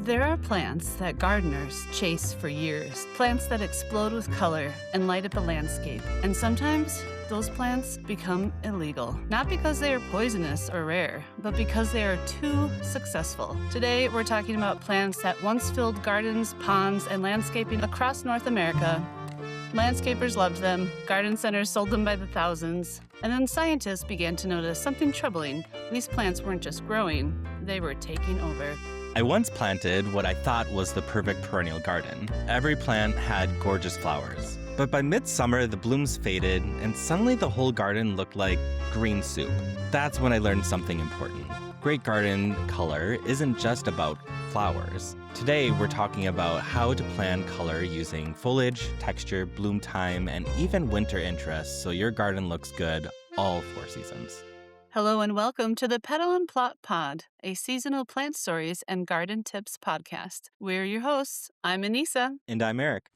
There are plants that gardeners chase for years, plants that explode with color and light up a landscape. And sometimes those plants become illegal, not because they are poisonous or rare, but because they are too successful. Today, we're talking about plants that once filled gardens, ponds, and landscaping across North America. Landscapers loved them, garden centers sold them by the thousands, and then scientists began to notice something troubling. These plants weren't just growing, they were taking over. I once planted what I thought was the perfect perennial garden. Every plant had gorgeous flowers. But by midsummer, the blooms faded, and suddenly the whole garden looked like green soup. That's when I learned something important. Great garden color isn't just about flowers. Today, we're talking about how to plan color using foliage, texture, bloom time, and even winter interests so your garden looks good all 4 seasons. Hello and welcome to the Petal Plot Pod, a seasonal plant stories and garden tips podcast. We're your hosts. I'm Aneesa. And I'm Eric.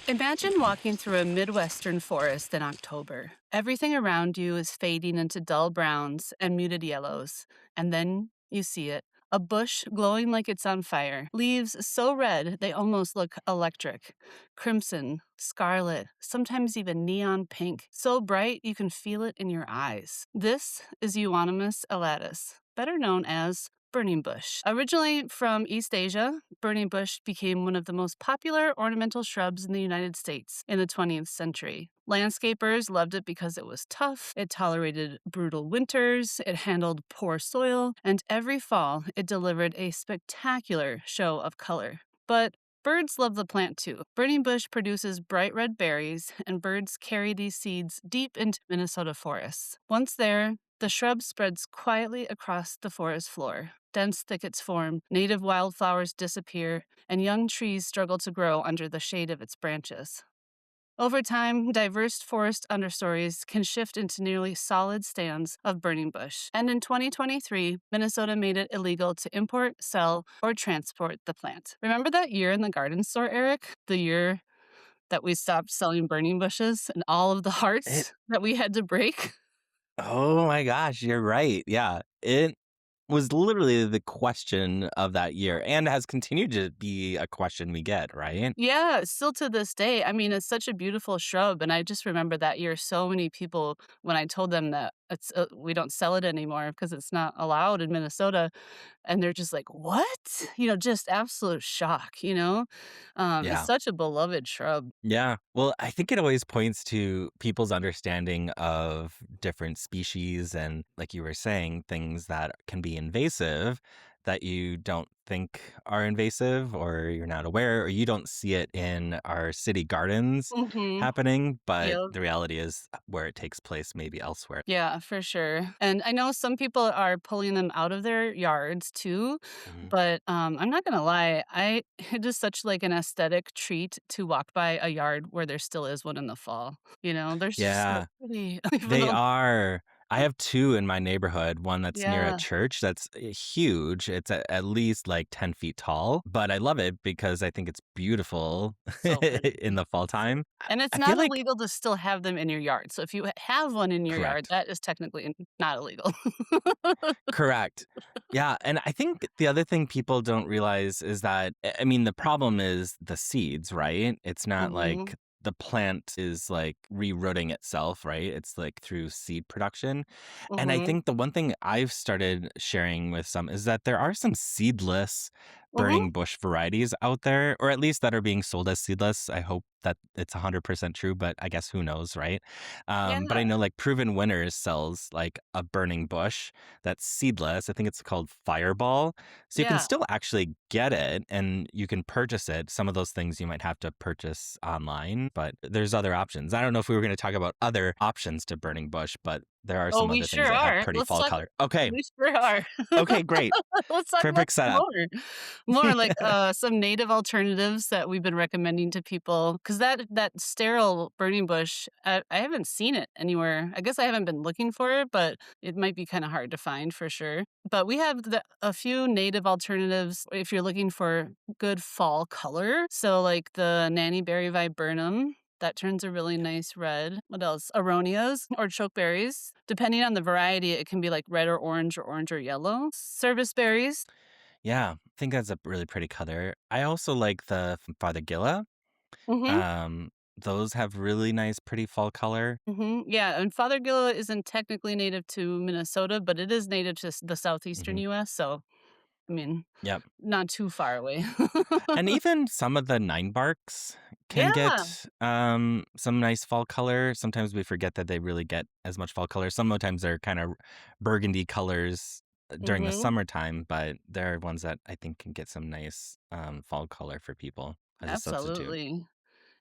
Imagine walking through a Midwestern forest in October. Everything around you is fading into dull browns and muted yellows. And then you see it. A bush glowing like it's on fire. Leaves so red they almost look electric. Crimson, scarlet, sometimes even neon pink. So bright you can feel it in your eyes. This is Euonymus elatus, better known as burning bush. Originally from East Asia, burning bush became one of the most popular ornamental shrubs in the United States in the 20th century. Landscapers loved it because it was tough, it tolerated brutal winters, it handled poor soil, and every fall it delivered a spectacular show of color. But birds love the plant too. Burning bush produces bright red berries, and birds carry these seeds deep into Minnesota forests. Once there, the shrub spreads quietly across the forest floor. Dense thickets form, native wildflowers disappear, and young trees struggle to grow under the shade of its branches. Over time, diverse forest understories can shift into nearly solid stands of burning bush. And in 2023, Minnesota made it illegal to import, sell, or transport the plant. Remember that year in the garden store, Eric? The year that we stopped selling burning bushes and all of the hearts that we had to break? Oh my gosh, you're right. Yeah, it was literally the question of that year and has continued to be a question we get, right? Yeah, still to this day. I mean, it's such a beautiful shrub. And I just remember that year, so many people, when I told them that we don't sell it anymore because it's not allowed in Minnesota, and they're just like, what? Just absolute shock. It's Yeah. such a beloved shrub. Yeah. Well, I think it always points to people's understanding of different species and, like you were saying, things that can be invasive that you don't think are invasive or you're not aware or you don't see it in our city gardens Mm-hmm. happening. But Yep. the reality is where it takes place, maybe elsewhere. Yeah, for sure. And I know some people are pulling them out of their yards too, Mhm. but I'm not gonna lie, it is such like an aesthetic treat to walk by a yard where there still is one in the fall. They're just so Yeah. pretty. Even They though, are. I have 2 in my neighborhood, one that's near a yeah, church that's huge. It's at least like 10 feet tall, but I love it because I think it's beautiful so in pretty. the fall time. And it's I feel not like illegal to still have them in your yard. So if you have one in your yard, correct. that is technically not illegal. Correct. Yeah, and I think the other thing people don't realize is that I mean the problem is the seeds, right? It's not Hmm. like the plant is like rerooting itself, right? It's like through seed production. And I Hmm. think the one thing I've started sharing with some is that there are some seedless Hmm. burning bush varieties out there, or at least that are being sold as seedless. I hope that it's 100% true, but I guess who knows, right? But I Yeah. know like Proven Winners sells like a burning bush that's seedless. I think it's called Fireball. So you can Yeah. still actually get it and you can purchase it. Some of those things you might have to purchase online, but there's other options. I don't know if we were going to talk about other options to burning bush, but there are Oh, some we other things sure that have are. pretty Let's fall talk. color. Okay. We sure are. Okay, great. Let's talk about Perfect some setup. more. More like some native alternatives that we've been recommending to people. Because that sterile burning bush, I haven't seen it anywhere. I guess I haven't been looking for it, but it might be kind of hard to find for sure. But we have a few native alternatives if you're looking for good fall color. So like the nannyberry viburnum. That turns a really nice red. What else? Aronias or chokeberries. Depending on the variety, it can be like red or orange or yellow. Service berries. Yeah, I think that's a really pretty color. I also like the Fothergilla. Mm-hmm. Um, those have really nice, pretty fall color. Mm-hmm. Yeah, and Fothergilla isn't technically native to Minnesota, but it is native to the southeastern Hmm. U.S., so, I mean, Yep. not too far away. And even some of the nine barks can Yeah. get some nice fall color. Sometimes we forget that they really get as much fall color. Sometimes they're kind of burgundy colors during the Mhm. summertime, but there are ones that I think can get some nice fall color for people as a substitute. Absolutely.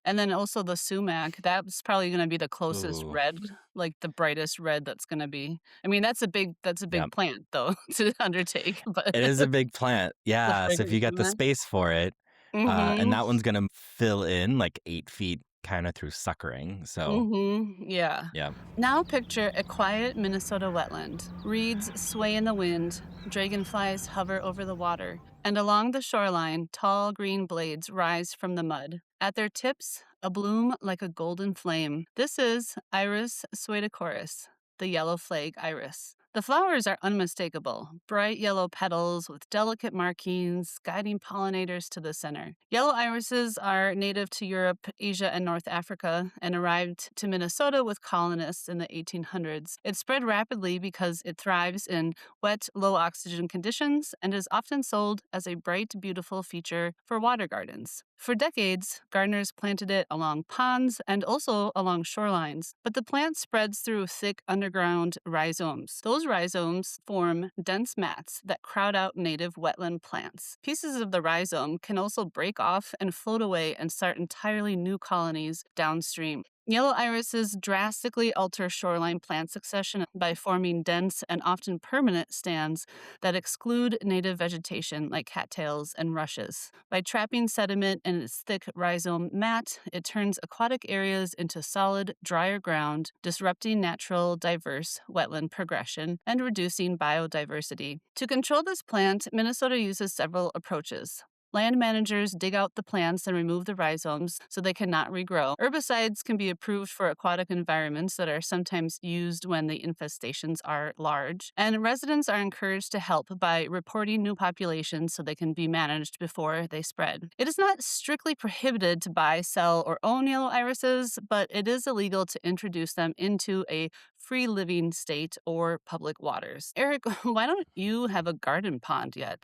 And then also the sumac, that's probably gonna be the closest Ooh, red, like, the brightest red that's gonna be. I mean, that's a big yep. plant, though, to undertake, but It is a big plant. the Yeah. So if fragrant you got the sumac. space for it, and Mhm. that one's gonna fill in like 8 feet kind of through suckering. So Mhm. Yeah. yeah. Now picture a quiet Minnesota wetland. Reeds sway in the wind, dragonflies hover over the water, and along the shoreline, tall green blades rise from the mud. At their tips, a bloom like a golden flame. This is Iris suedochorus, the yellow flag iris. The flowers are unmistakable, bright yellow petals with delicate markings guiding pollinators to the center. Yellow irises are native to Europe, Asia, and North Africa and arrived to Minnesota with colonists in the 1800s. It spread rapidly because it thrives in wet, low oxygen conditions and is often sold as a bright, beautiful feature for water gardens. For decades, gardeners planted it along ponds and also along shorelines, but the plant spreads through thick underground rhizomes. Those rhizomes form dense mats that crowd out native wetland plants. Pieces of the rhizome can also break off and float away and start entirely new colonies downstream. Yellow irises drastically alter shoreline plant succession by forming dense and often permanent stands that exclude native vegetation like cattails and rushes. By trapping sediment in its thick rhizome mat, it turns aquatic areas into solid, drier ground, disrupting natural, diverse wetland progression and reducing biodiversity. To control this plant, Minnesota uses several approaches. Land managers dig out the plants and remove the rhizomes so they cannot regrow. Herbicides can be approved for aquatic environments that are sometimes used when the infestations are large. And residents are encouraged to help by reporting new populations so they can be managed before they spread. It is not strictly prohibited to buy, sell, or own yellow irises, but it is illegal to introduce them into a free living state or public waters. Eric, why don't you have a garden pond yet?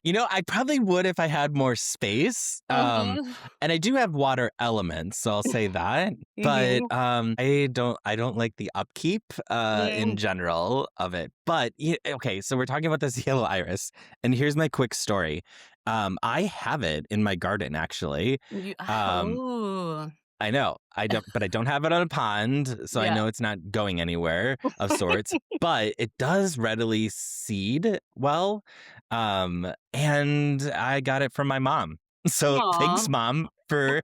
I probably would if I had more space. Mhm. And I do have water elements, so I'll say that. But Mhm. I don't like the upkeep in Mm. general of it. But okay, so we're talking about this yellow iris, and here's my quick story. I have it in my garden actually. Um, Oh. I know. I don't have it on a pond, so I Yeah. know it's not going anywhere of sorts, but it does readily seed well. And I got it from my mom. So Aw. thanks, mom, for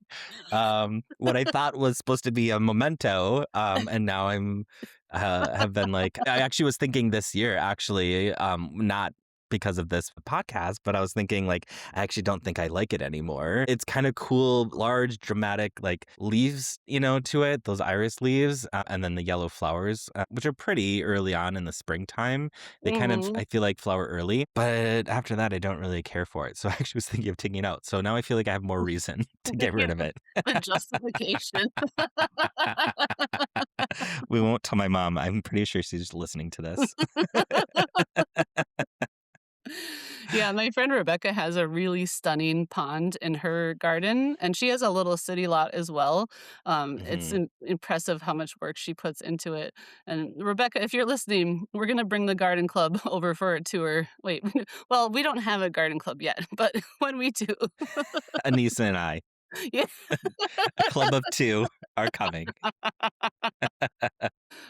what I thought was supposed to be a memento. And now I'm have been like I actually was thinking this year, actually, not because of this podcast, but I was thinking like I actually don't think I like it anymore. It's kind of cool, large, dramatic like leaves, to it, those iris leaves, and then the yellow flowers, which are pretty early on in the springtime. They kind of, Mhm. I feel like, flower early, but after that, I don't really care for it. So I actually was thinking of taking it out. So now I feel like I have more reason to get rid of it. The justification. We won't tell my mom. I'm pretty sure she's listening to this. Yeah, my friend Rebecca has a really stunning pond in her garden, and she has a little city lot as well. It's Hmm. impressive how much work she puts into it. And Rebecca, if you're listening, we're gonna bring the garden club over for a tour. Wait, well, we don't have a garden club yet, but when we do, Aneesa and I, yeah. a club of two, are coming.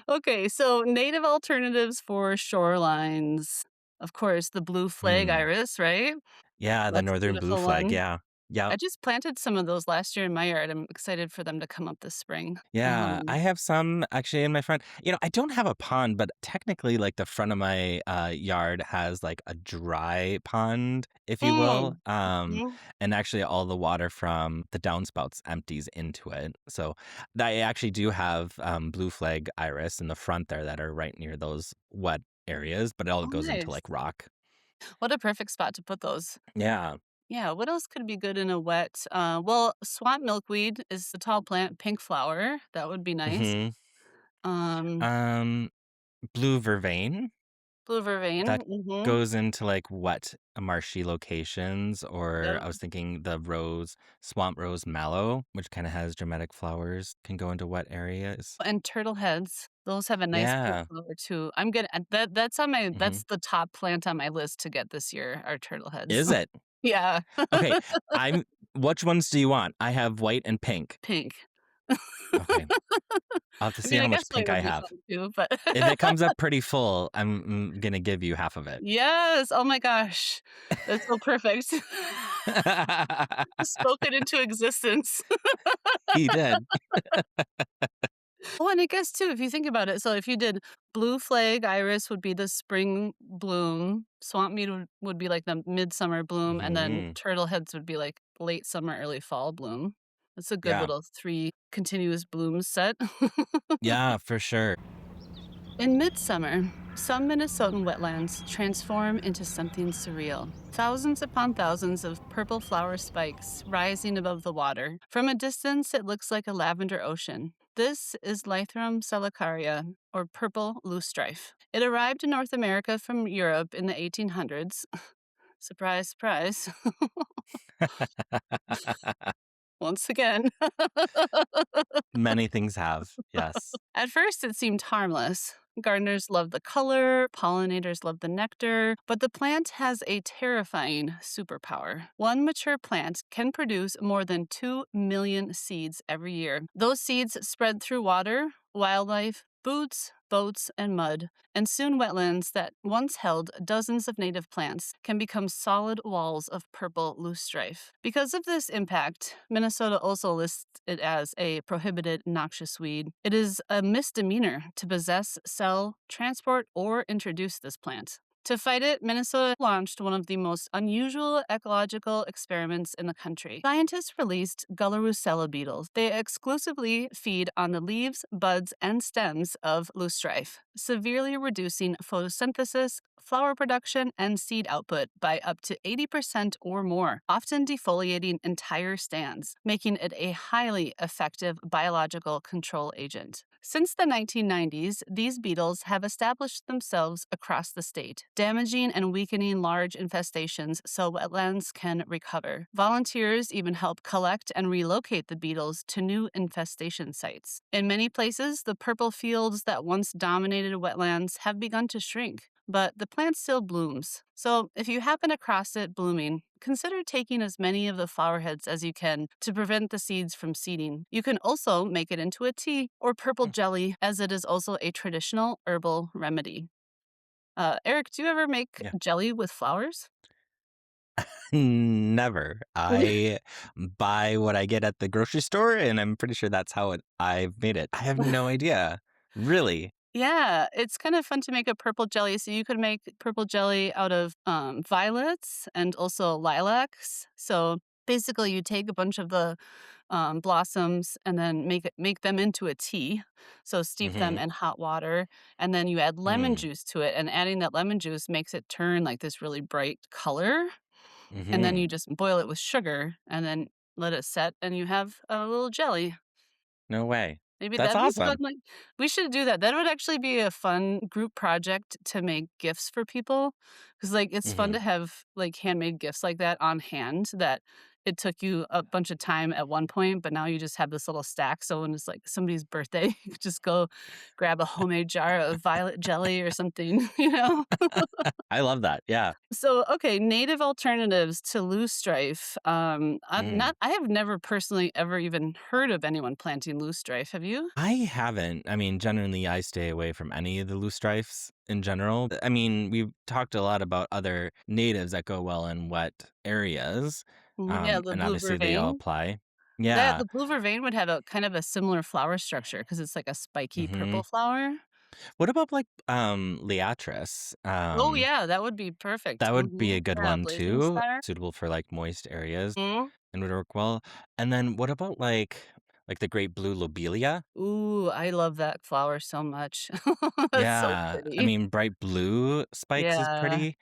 Okay, so native alternatives for shorelines. Of course, the blue flag Hmm. iris, right? Yeah, the That's a northern blue beautiful flag. one. Yeah. Yep. I just planted some of those last year in my yard. I'm excited for them to come up this spring. Yeah, I have some actually in my front. I don't have a pond, but technically, like the front of my yard has like a dry pond, if you will. Mm, mhm. And actually, all the water from the downspouts empties into it. So I actually do have blue flag iris in the front there that are right near those wet areas, but it all Oh, goes into nice. like rock. What a perfect spot to put those. Yeah. Yeah, what else could be good in a wet well, swamp milkweed is the tall plant, pink flower, that would be nice. hmm Um, Um, blue vervain. blue vervain, That mhm. goes into, like, what, marshy locations, or Yep, I was thinking the swamp rose mallow, which kinda has dramatic flowers, can go into wet areas. and turtle heads, those have a nice pink Yeah. flower too. I'm gonna that's on my Mhm. that's the top plant on my list to get this year, are turtle heads. Is it? Yeah, Okay, I'm which ones do you want? I have white and pink. pink. Okay, I'll have to I see mean, how I much guess white pink I would be have. fun too, but If it comes up pretty full, I'm gonna give you half of it. yes, oh my gosh, that's so perfect. Spoke it into existence. He did. Oh, and I guess too, if you think about it, so if you did blue flag iris would be the spring bloom, swamp mead would be like the midsummer bloom, and then Mhm. turtle heads would be like late summer, early fall bloom. That's a good Yeah. little 3 continuous blooms set. Yeah, for sure. In midsummer, some Minnesotan wetlands transform into something surreal. Thousands upon thousands of purple flower spikes rising above the water. From a distance, it looks like a lavender ocean. This is Lythrum salicaria, or purple loosestrife. It arrived in North America from Europe in the 1800s. Surprise, surprise. Once again. Many things have, yes. At first, it seemed harmless. Gardeners love the color, pollinators love the nectar, but the plant has a terrifying superpower. One mature plant can produce more than 2 million seeds every year. Those seeds spread through water, wildlife, boots, boats, and mud, and soon wetlands that once held dozens of native plants can become solid walls of purple loosestrife. Because of this impact, Minnesota also lists it as a prohibited noxious weed. It is a misdemeanor to possess, sell, transport, or introduce this plant. To fight it, Minnesota launched one of the most unusual ecological experiments in the country. Scientists released Gullerusella beetles. They exclusively feed on the leaves, buds, and stems of loosestrife, severely reducing photosynthesis, flower production, and seed output by up to 80% or more, often defoliating entire stands, making it a highly effective biological control agent. Since the 1990s, these beetles have established themselves across the state, damaging and weakening large infestations so wetlands can recover. Volunteers even help collect and relocate the beetles to new infestation sites. In many places, the purple fields that once dominated wetlands have begun to shrink, but the plant still blooms. So, if you happen across it blooming, consider taking as many of the flower heads as you can to prevent the seeds from seeding. You can also make it into a tea or purple Hmm, jelly, as it is also a traditional herbal remedy. Eric, do you ever make yeah. jelly with flowers? Never. I buy what I get at the grocery store, and I'm pretty sure that's how I've made it. I have no idea. Really? Yeah, it's kind of fun to make a purple jelly. So you could make purple jelly out of violets and also lilacs. So basically, you take a bunch of the blossoms and then make them into a tea. So steep them Mhm. in hot water, and then you add lemon Mm. juice to it. And adding that lemon juice makes it turn like this really bright color. And then Mhm. you just boil it with sugar, and then let it set, and you have a little jelly. No way. Maybe That's that'd be fun, awesome. like we should do that. That would actually be a fun group project to make gifts for people, because like, it's fun Mhm. to have, like, handmade gifts like that on hand that it took you a bunch of time at one point, but now you just have this little stack, so when it's, like, somebody's birthday, you could just go grab a homemade jar of violet jelly or something, you know? I love that, yeah. So, okay, native alternatives to loosestrife. Mm. I have never personally ever even heard of anyone planting loosestrife. Have you? I haven't. I mean, generally, I stay away from any of the loosestrifes in general. I mean, we've talked a lot about other natives that go well in wet areas. Mhm, yeah, the And blue obviously they all vervain. apply. That Yeah. the blue vervain would have a kind of a similar flower structure because it's like a spiky Hmm. purple flower. What about like Leatris? Oh, yeah, that would be perfect. That would be Mhm. a good Yeah, one blazing too, star. suitable for like moist areas Mhm. and would work well. And then what about like the great blue lobelia? Ooh, I love that flower so much. That's so Yeah, I pretty. mean bright blue spikes is Yeah. pretty.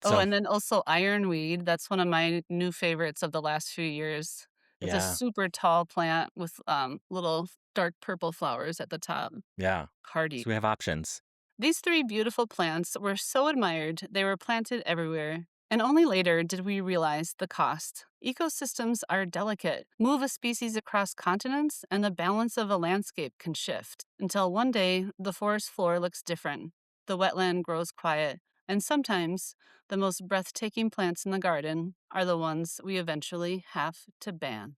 Oh, So and then also ironweed, that's one of my new favorites of the last few years. It's a yeah, super tall plant with, little dark purple flowers at the top. yeah. Hardy. So we have options. These three beautiful plants were so admired they were planted everywhere. And only later did we realize the cost. Ecosystems are delicate. Move a species across continents, and the balance of a landscape can shift. Until one day, the forest floor looks different. The wetland grows quiet. And sometimes, the most breathtaking plants in the garden are the ones we eventually have to ban.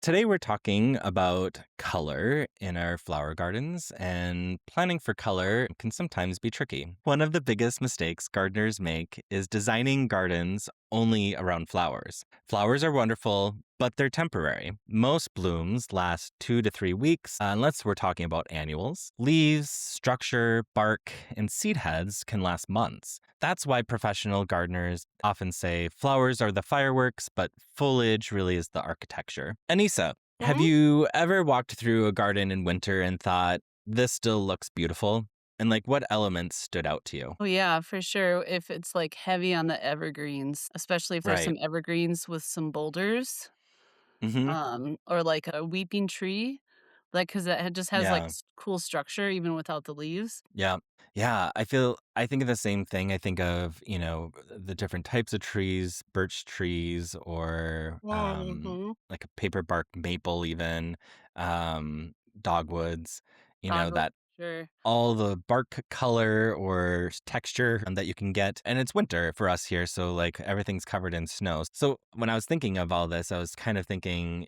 Today, we're talking about color in our flower gardens, and planning for color can sometimes be tricky. One of the biggest mistakes gardeners make is designing gardens only around flowers. Flowers are wonderful, but they're temporary. Most blooms last 2 to 3 weeks, unless we're talking about annuals. Leaves, structure, bark, and seed heads can last months. That's why professional gardeners often say flowers are the fireworks, but foliage really is the architecture. Anissa, have Mhm. you ever walked through a garden in winter and thought, this still looks beautiful? And like, what elements stood out to you? Oh, yeah, for sure. If it's like heavy on the evergreens, especially if there's Right. some evergreens with some boulders, Mm-hmm. or like a weeping tree, like because it just has like Yeah. cool structure even without the leaves. Yeah. Yeah. I think of the same thing. I think of, the different types of trees, birch trees, or Mm-hmm. like a paper bark maple, even dogwoods, Dogwood, that sure. all the bark color or texture that you can get. And it's winter for us here. So, like, everything's covered in snow. So, when I was thinking of all this, I was kind of thinking,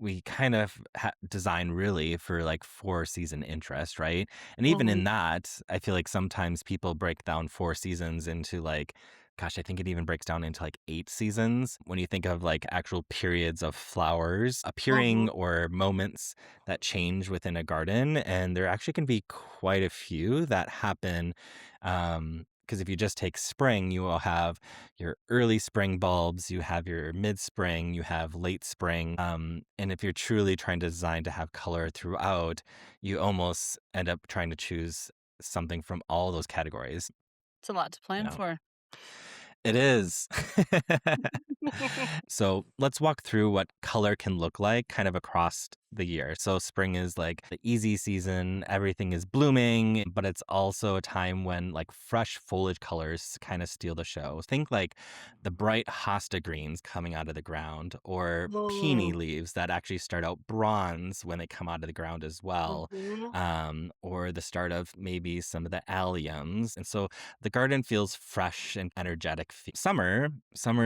we kind of design really for like 4 season interest, right? And even Mm-hmm. in that, I feel like sometimes people break down 4 seasons into like, gosh, I think it even breaks down into like 8 seasons when you think of like actual periods of flowers Mm-hmm. appearing or moments that change within a garden. And there actually can be quite a few that happen. Because if you just take spring, you will have your early spring bulbs, you have your mid spring, you have late spring. And if you're truly trying to design to have color throughout, you almost end up trying to choose something from all those categories. It's a lot to plan Yeah. for. It is. So let's walk through what color can look like kind of across the year. So spring is like the easy season, everything is blooming, but it's also a time when like fresh foliage colors kind of steal the show. Think like the bright hosta greens coming out of the ground, or peony Mm-hmm. leaves that actually start out bronze when they come out of the ground as well, or the start of maybe some of the alliums. And so the garden feels fresh and energetic. Summer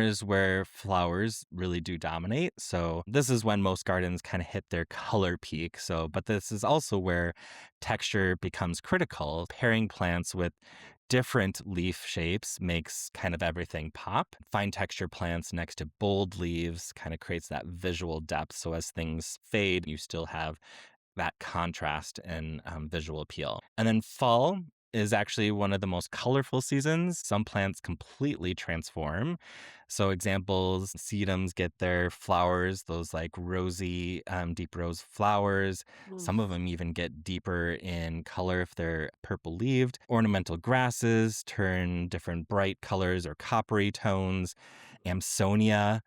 is where flowers really do dominate. So this is when most gardens kind of hit their color peak. But this is also where texture becomes critical. Pairing plants with different leaf shapes makes kind of everything pop. Fine texture plants next to bold leaves kind of creates that visual depth. So as things fade, you still have that contrast and visual appeal. And then fall is actually one of the most colorful seasons. Some plants completely transform. So examples, sedums get their flowers, those like rosy, deep rose flowers. Some of them even get deeper in color if they're purple leaved. Ornamental grasses turn different bright colors or coppery tones. Amsonia,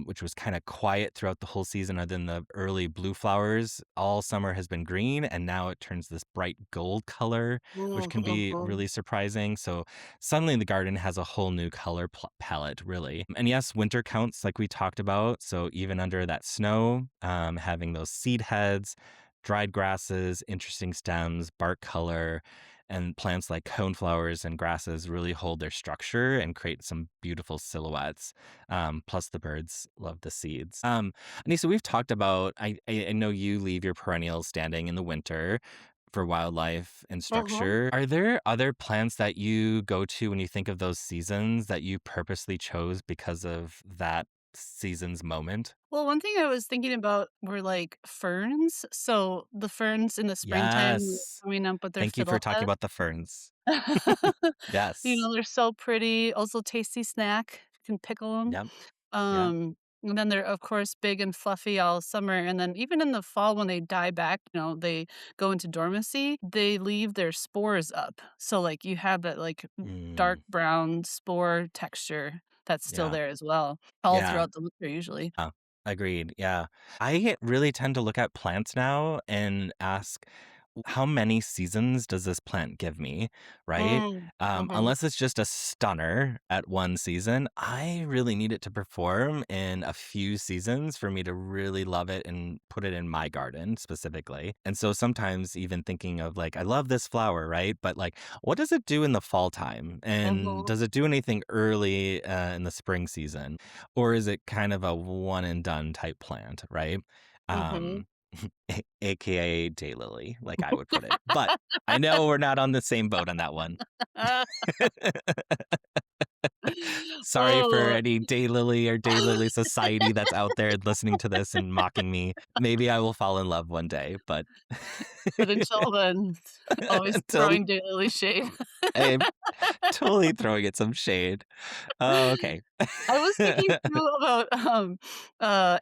which was kind of quiet throughout the whole season, other than the early blue flowers. All summer has been green, and now it turns this bright gold color, which can be Mm-hmm. really surprising. So suddenly the garden has a whole new color palette, really. And yes, winter counts, like we talked about. So even under that snow, having those seed heads, dried grasses, interesting stems, bark color. And plants like coneflowers and grasses really hold their structure and create some beautiful silhouettes. Plus, the birds love the seeds. Anissa, we've talked about, I know you leave your perennials standing in the winter for wildlife and Mhm. structure. Are there other plants that you go to when you think of those seasons that you purposely chose because of that season's moment? Well, one thing I was thinking about were, like, ferns. So, the ferns in the springtime when they're Yes. coming up with their Thank you for talking fiddlehead. about the ferns. Yes. They're so pretty, also tasty snack, you can pickle 'em. Yep. Yep. Um, and then they're, of course, big and fluffy all summer, and then even in the fall when they die back, they go into dormancy, they leave their spores up. So, like, you have that, like, dark Mm, brown spore texture that's still yeah. there as well, all Yeah. throughout the winter usually. Agreed. Yeah. I really tend to look at plants now and ask, how many seasons does this plant give me? Right. Mm, mhm, Unless it's just a stunner at one season, I really need it to perform in a few seasons for me to really love it and put it in my garden specifically. And so sometimes even thinking of like, I love this flower, right? But like, what does it do in the fall time? And mhm, does it do anything early in the spring season? Or is it kind of a one and done type plant, right? mhm. Um, AKA daylily, like I would put it. But I know we're not on the same boat on that one. Sorry for Oh, any daylily or daylily society that's out there listening to this and mocking me. Maybe I will fall in love one day, but but until then, always until throwing daily shade. I'm totally throwing it some shade. Oh, okay. I was thinking too about,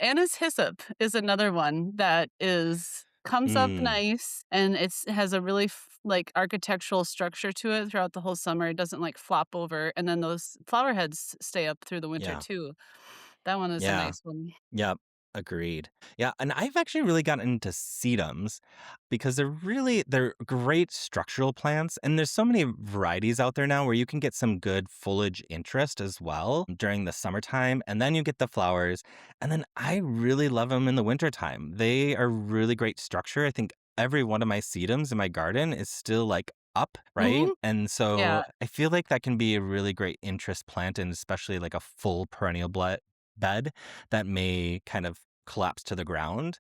Anna's hyssop is another one that is comes up Mm, nice, and it has a really like, architectural structure to it throughout the whole summer. It doesn't, like, flop over, and then those flower heads stay up through the winter yeah, too. That one is a yeah. nice one. Yep, agreed. Yeah, and I've actually really gotten into sedums because they're great structural plants and there's so many varieties out there now where you can get some good foliage interest as well during the summertime and then you get the flowers and then I really love them in the wintertime. They are really great structure. I think every one of my sedums in my garden is still like up, right? Mhm. And so Yeah. I feel like that can be a really great interest plant and especially like a full perennial bed that may kind of collapse to the ground.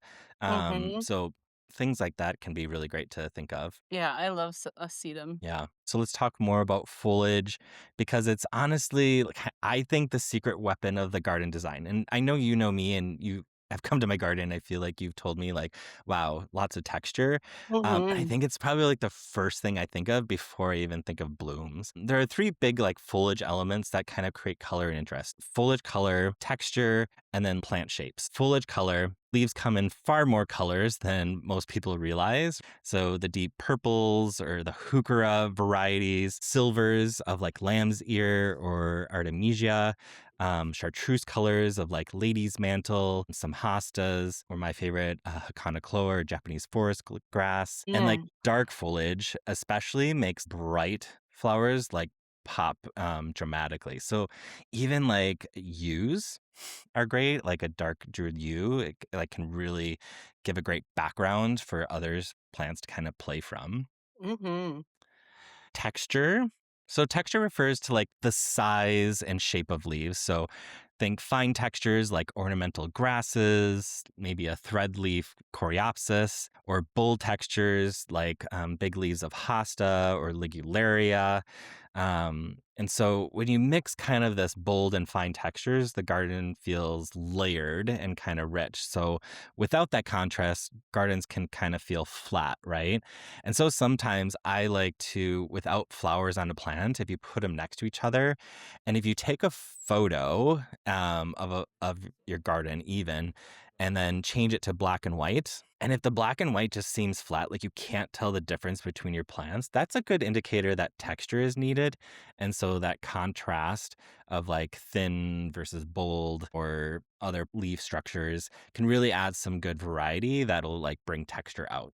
Mhm. So things like that can be really great to think of. Yeah, I love a sedum. Yeah. So let's talk more about foliage because it's honestly, like, I think the secret weapon of the garden design. And I know you know me and you have come to my garden. I feel like you've told me, like, wow, lots of texture. I Mhm. think it's probably like the first thing I think of before I even think of blooms. There are three big, like, foliage elements that kind of create color and interest: foliage color, texture, and then plant shapes. Foliage color, leaves come in far more colors than most people realize. So the deep purples or the heuchera varieties, silvers of like lamb's ear or artemisia, chartreuse colors of like lady's mantle, some hostas, or my favorite, hakanakloa or Japanese forest grass. And like Yeah. dark foliage, especially, makes bright flowers like pop dramatically. So even like yews are great, like a dark druid yew, like can really give a great background for others plants to kind of play from. Mhm. Texture. So texture refers to like the size and shape of leaves. So think fine textures like ornamental grasses, maybe a thread leaf coreopsis, or bold textures like big leaves of hosta or ligularia. And so when you mix kind of this bold and fine textures, the garden feels layered and kind of rich. So without that contrast, gardens can kind of feel flat, right? And so sometimes I like to, without flowers on a plant, if you put them next to each other, and if you take a photo of your garden, even, and then change it to black and white. And if the black and white just seems flat, like you can't tell the difference between your plants, that's a good indicator that texture is needed. And so that contrast of like thin versus bold or other leaf structures can really add some good variety that'll like bring texture out.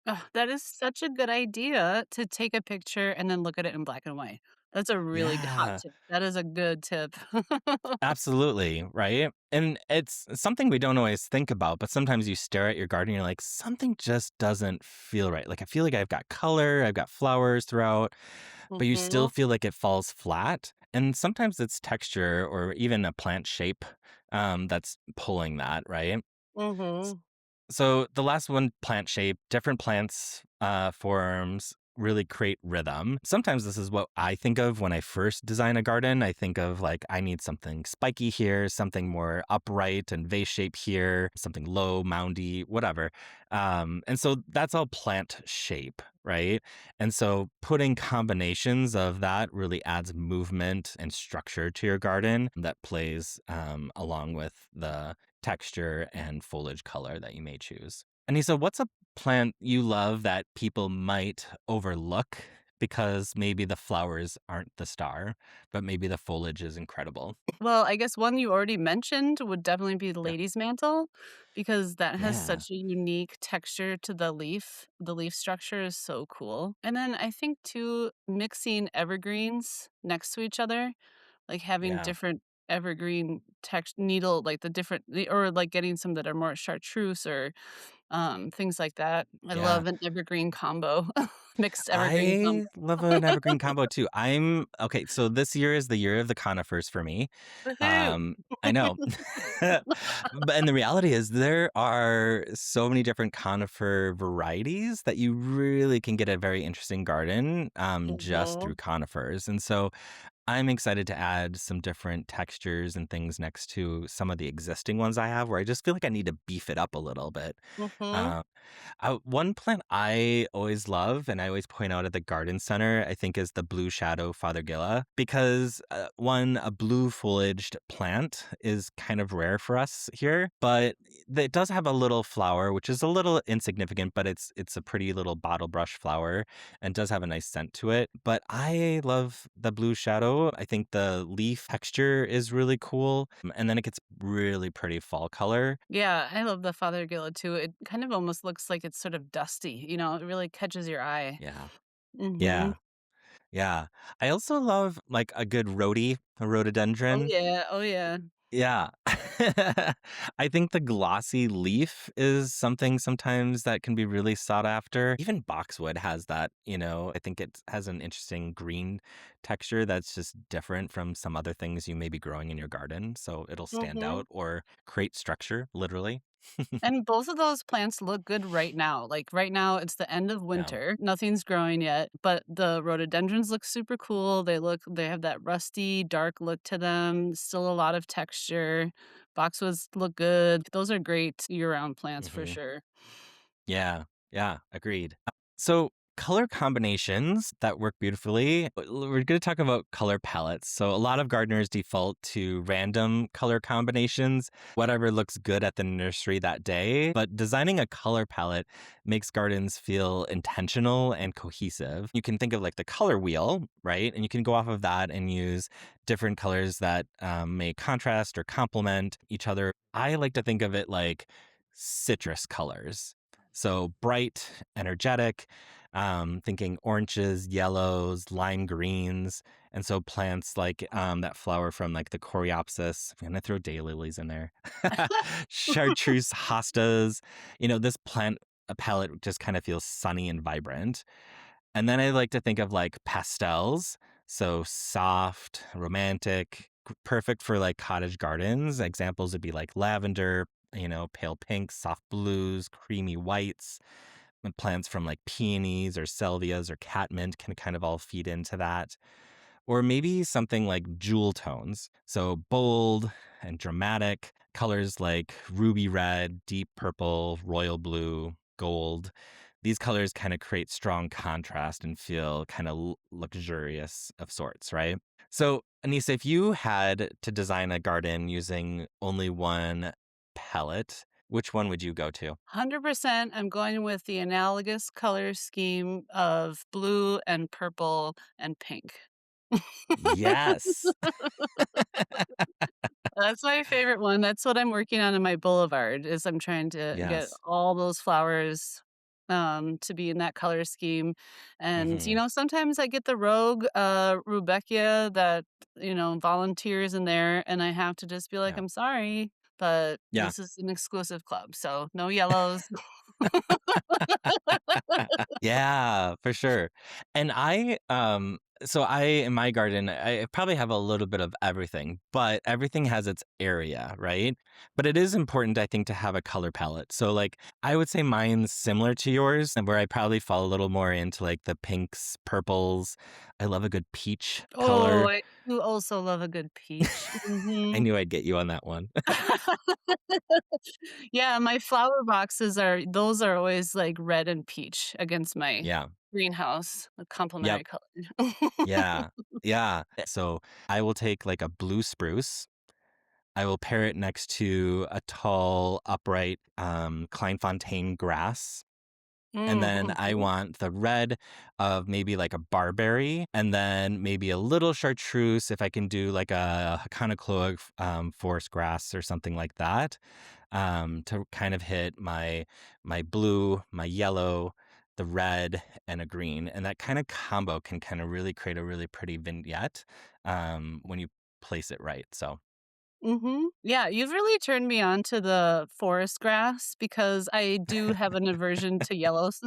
Ugh, that is such a good idea to take a picture and then look at it in black and white. That's a really g hot Yeah. tip. That is a good tip. Absolutely, right? And it's something we don't always think about, but sometimes you stare at your garden and you're like, something just doesn't feel right. Like, I feel like I've got color, I've got flowers throughout, but you still Mhm, feel like it falls flat. And sometimes it's texture or even a plant shape that's pulling that, right? mhm. So the last one, plant shape, different plants, forms really create rhythm. Sometimes this is what I think of when I first design a garden. I think of like, I need something spiky here, something more upright and vase shape here, something low, moundy, whatever. And so that's all plant shape, right? And so putting combinations of that really adds movement and structure to your garden that plays along with the texture and foliage color that you may choose. Anissa, what's a plant you love that people might overlook because maybe the flowers aren't the star, but maybe the foliage is incredible? Well, I guess one you already mentioned would definitely be the Yeah. lady's mantle because that has Yeah. such a unique texture to the leaf. The leaf structure is so cool. And then I think too, mixing evergreens next to each other, like having Yeah. different evergreen text needle, like or like getting some that are more chartreuse or things like that. I Yeah. love an evergreen combo, mixed evergreen combo. I love an evergreen combo too. I'm okay. So this year is the year of the conifers for me. Woohoo! I know. But and the reality is there are so many different conifer varieties that you really can get a very interesting garden just through Mhm, conifers. And so I'm excited to add some different textures and things next to some of the existing ones I have where I just feel like I need to beef it up a little bit. mhm. Um, one plant I always love and I always point out at the garden center, I think, is the blue shadow fothergilla because one, a blue foliaged plant is kind of rare for us here, but it does have a little flower, which is a little insignificant, but it's a pretty little bottle brush flower and does have a nice scent to it. But I love the blue shadow. I think the leaf texture is really cool, and then it gets really pretty fall color. Yeah, I love the Fothergill too. It kind of almost looks like it's sort of dusty, it really catches your eye. Yeah. Mhm. Yeah. Yeah. I also love like a good a Oh, rhododendron. yeah, oh, yeah. Yeah. I think the glossy leaf is something sometimes that can be really sought after. Even boxwood has that, I think it has an interesting green texture that's just different from some other things you may be growing in your garden. So it'll stand Mhm. out or create structure, literally. And both of those plants look good right now. Like, right now, it's the end of Yeah. winter, nothing's growing yet, but the rhododendrons look super cool. They have that rusty, dark look to them, still a lot of texture. Boxwoods look good. Those are great year-round plants for hmm sure. Yeah, yeah, agreed. So, color combinations that work beautifully. We're going to talk about color palettes. So, a lot of gardeners default to random color combinations, whatever looks good at the nursery that day. But designing a color palette makes gardens feel intentional and cohesive. You can think of like the color wheel, right? And you can go off of that and use different colors that may contrast or complement each other. I like to think of it like citrus colors, so bright, energetic, thinking oranges, yellows, lime greens. And so plants like that flower from like the coreopsis. I'm going to throw daylilies in there. Chartreuse hostas. This plant palette just kind of feels sunny and vibrant. And then I like to think of like pastels. So soft, romantic, perfect for like cottage gardens. Examples would be like lavender, pale pinks, soft blues, creamy whites. And plants from like peonies or salvias or catmint can kind of all feed into that. Or maybe something like jewel tones. So bold and dramatic colors like ruby red, deep purple, royal blue, gold. These colors kind of create strong contrast and feel kind of luxurious of sorts, right? So, Anissa, if you had to design a garden using only one palette, which one would you go to? 100%, I'm going with the analogous color scheme of blue and purple and pink. Yes. That's my favorite one. That's what I'm working on in my boulevard is I'm trying to get Yes. all those flowers. to be in that color scheme. And, Hmm. sometimes I get the rogue Rudbeckia that, volunteers in there, and I have to just be like, Yeah. I'm sorry, but Yeah. this is an exclusive club, so no yellows. Yeah, for sure. And I in my garden, I probably have a little bit of everything, but everything has its area, right? But it is important, I think, to have a color palette. So like I would say mine's similar to yours, and where I probably fall a little more into like the pinks, purples. I love a good peach Oh, color. I do also love a good peach. I Mhm. knew I'd get you on that one. Yeah, my flower boxes those are always, like, red and peach against my Yeah. greenhouse, a Yep. complementary color. Yeah. Yeah. So I will take like a blue spruce. I will pair it next to a tall, upright Kleinfontaine grass. And then I Mhm. want the red of maybe like a barberry, and then maybe a little chartreuse if I can do like a Hakanakloa forest grass or something like that, to kind of hit my blue, my yellow, the red, and a green. And that kind of combo can kind of really create a really pretty vignette when you place it right. So, Mhm. Yeah, you've really turned me on to the forest grass because I do have an aversion to yellows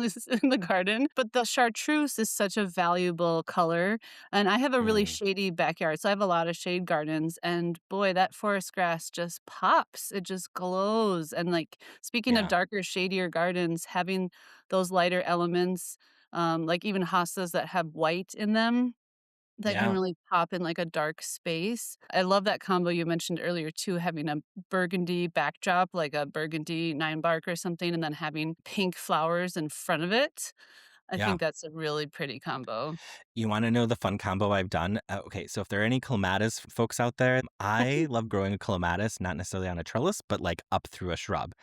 in the garden, but the chartreuse is such a valuable color, and I have a really mm, shady backyard, so I have a lot of shade gardens, and boy, that forest grass just pops. It just glows, and, like, speaking of yeah, darker, shadier gardens, having those lighter elements, like even hostas that have white in them, that can yeah, really pop in, like, a dark space. I love that combo you mentioned earlier too, having a burgundy backdrop, like a burgundy 9 bark or something, and then having pink flowers in front of it. I yeah. think that's a really pretty combo. You wanna know the fun combo I've done? Okay, so if there are any clematis folks out there, I love growing a clematis, not necessarily on a trellis, but, like, up through a shrub.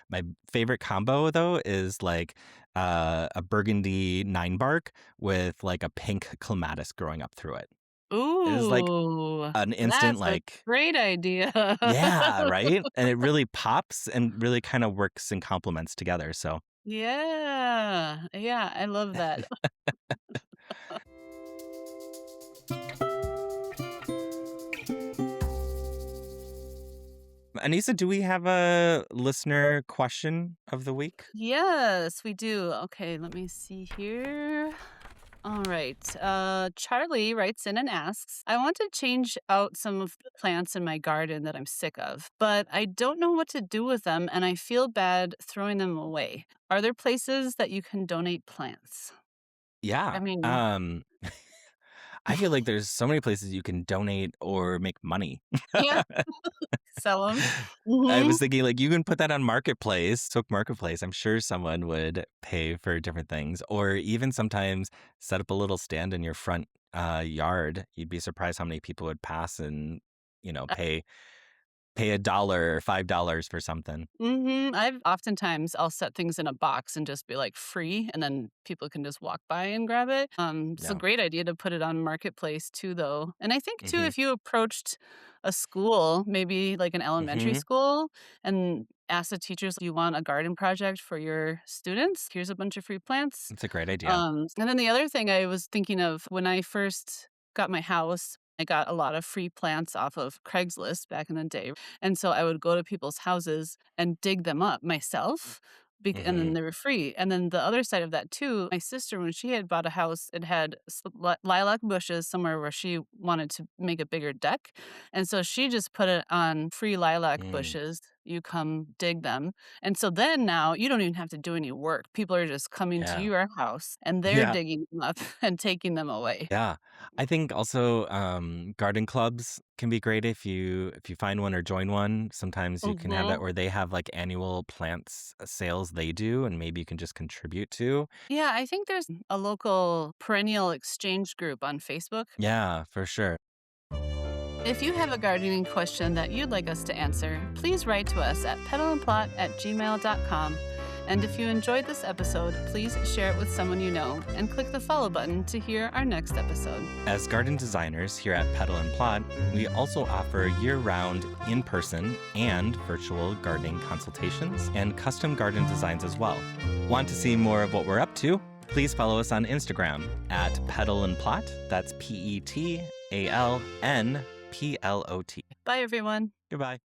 My favorite combo, though, is, like, a burgundy 9 bark with, like, a pink clematis growing up through it. It is, like, Ooh, an instant, that's a like great idea. yeah, right? And it really pops and really kinda works and complements together, so Yeah. Yeah, I love that. Anissa, do we have a listener question of the week? Yes, we do. Okay, let me see here. All right. Charlie writes in and asks, I want to change out some of the plants in my garden that I'm sick of, but I don't know what to do with them and I feel bad throwing them away. Are there places that you can donate plants? I Yeah, mean, I feel like there's so many places you can donate or make money. yeah, sell them. I Hmm. was thinking like you can put that on Marketplace, Sook Marketplace. I'm sure someone would pay for different things, or even sometimes set up a little stand in your front yard. You'd be surprised how many people would pass and pay $1 or $5 for something. I've oftentimes I'll set things in a box and just be like free, and then people can just walk by and grab it. It's a Yeah. great idea to put it on Marketplace too, though. And I think too, Mm-hmm. if you approached a school, maybe like an elementary Mm-hmm. school, and asked the teachers, "You want a garden project for your students? Here's a bunch of free plants." It's a great idea. And then the other thing I was thinking of when I first got my house, I got a lot of free plants off of Craigslist back in the day. And so I would go to people's houses and dig them up myself. And Mm-hmm. then they were free. And then the other side of that too, my sister, when she had bought a house, it had lilac bushes somewhere where she wanted to make a bigger deck. And so she just put it on free lilac Mm. bushes. You come dig them. And so then now you don't even have to do any work. People are just coming to Yeah. your house and they're Yeah. digging them up and taking them away. Yeah. I think also garden clubs can be great if you find one or join one. Sometimes you can have that Mhm. where they have like annual plants sales they do and maybe you can just contribute to. Yeah, I think there's a local perennial exchange group on Facebook. Yeah, for sure. If you have a gardening question that you'd like us to answer, please write to us at petalandplot@gmail.com. And if you enjoyed this episode, please share it with someone you know and click the follow button to hear our next episode. As garden designers here at Petal and Plot, we also offer year-round in-person and virtual gardening consultations and custom garden designs as well. Want to see more of what we're up to? Please follow us on Instagram at Petal and Plot. That's PETALNPLOT. Bye, everyone. Goodbye.